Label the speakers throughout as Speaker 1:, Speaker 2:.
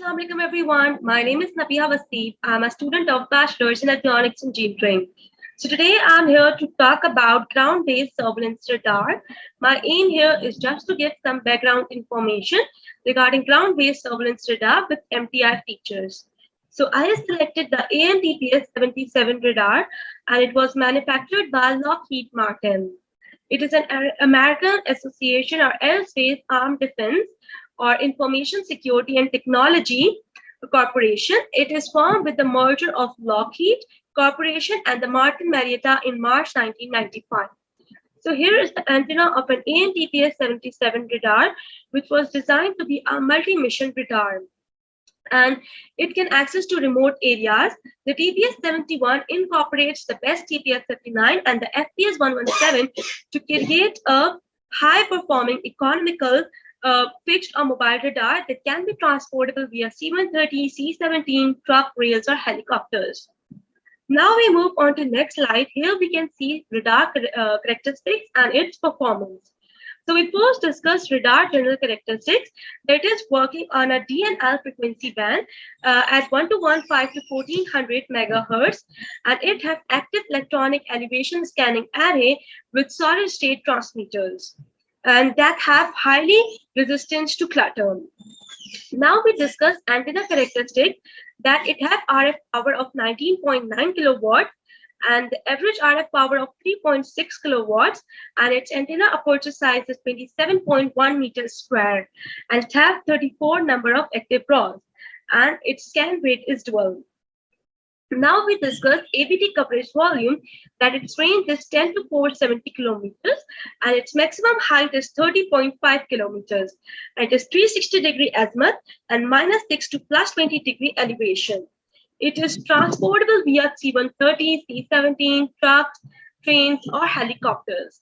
Speaker 1: Assalamu alaikum everyone. My name is Nabiha Waseeb. I'm a student of Bachelor's in Avionics Engineering. So today I'm here to talk about ground-based surveillance radar. My aim here is just to give some background information regarding ground-based surveillance radar with MTI features. So I have selected the ANTPS 77 radar and it was manufactured by Lockheed Martin. It is an American Association or Aerospace Armed Defense or Information Security and Technology Corporation. It is formed with the merger of Lockheed Corporation and the Martin Marietta in March 1995. So here is the antenna of an ANTPS 77 radar, which was designed to be a multi-mission radar, and it can access to remote areas. The TPS-71 incorporates the best TPS-59 and the FPS-117 to create a high-performing, economical fixed or mobile radar that can be transportable via C-130, C-17, truck, rails, or helicopters. Now we move on to next slide. Here we can see radar characteristics and its performance. So we first discussed radar general characteristics. That is working on a DNL frequency band at 1215 to 1400 megahertz, and it has active electronic elevation scanning array with solid state transmitters, and that have highly resistance to clutter. Now we discuss antenna characteristic, that it has RF power of 19.9 kilowatts and the average RF power of 3.6 kilowatts, and its antenna aperture size is 27.1 meters square, and it has 34 number of active rods, and its scan rate is dual. Now we discuss ABT coverage volume, that its range is 10 to 470 kilometers, and its maximum height is 30.5 kilometers. It is 360-degree azimuth and -6 to +20-degree elevation. It is transportable via C-130, C-17, trucks, trains, or helicopters.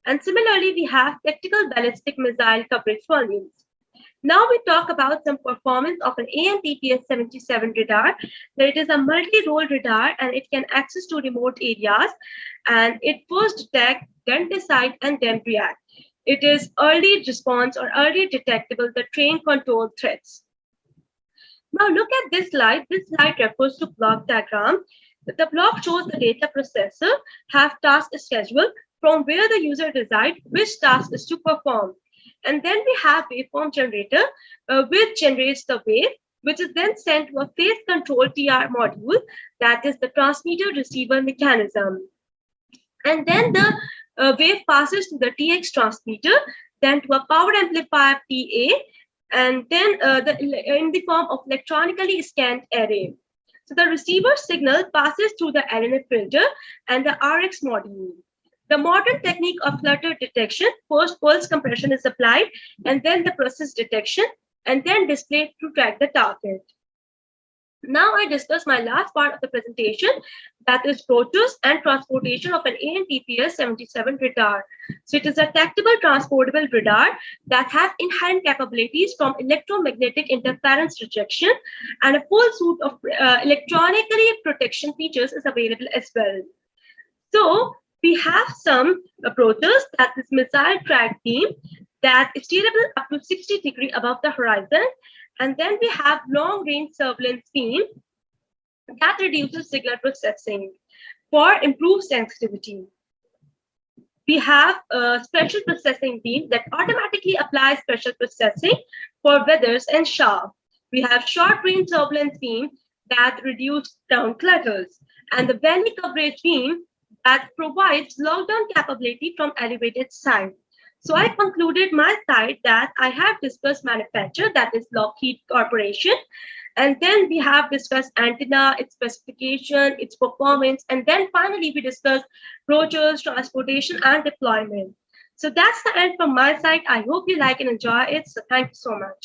Speaker 1: And similarly, we have tactical ballistic missile coverage volumes. Now we talk about some performance of an ANTPS 77 radar. That it is a multi-role radar and it can access to remote areas, and it first detect, then decide, and then react. It is early response or early detectable the train control threats. Now look at this slide. This slide refers to block diagram. The block shows the data processor have task schedule from where the user decides which task is to perform. And then we have waveform generator, which generates the wave, which is then sent to a phase control TR module, that is the transmitter receiver mechanism. And then the wave passes to the TX transmitter, then to a power amplifier PA, and then in the form of electronically scanned array. So the receiver signal passes through the LNA filter and the RX module. The modern technique of flutter detection, first pulse compression is applied, and then the process detection, and then displayed to track the target. Now I discuss my last part of the presentation, that is broachers and transportation of an ANTPS 77 radar. So it is a tactical transportable radar that has inherent capabilities from electromagnetic interference rejection, and a full suite of electronically protection features is available as well. So we have some approaches, that is missile track beam, that is steerable up to 60 degrees above the horizon. And then we have long range surveillance beam that reduces signal processing for improved sensitivity. We have a special processing beam that automatically applies special processing for weathers and sharp. We have short range surveillance beam that reduce ground clutters, and the valley coverage beam that provides lockdown capability from elevated side. So I concluded my side that I have discussed manufacturer, that is Lockheed Corporation, and then we have discussed antenna, its specification, its performance, and then finally we discussed broachers, transportation, and deployment. So that's the end from my side. I hope you like and enjoy it. So thank you so much.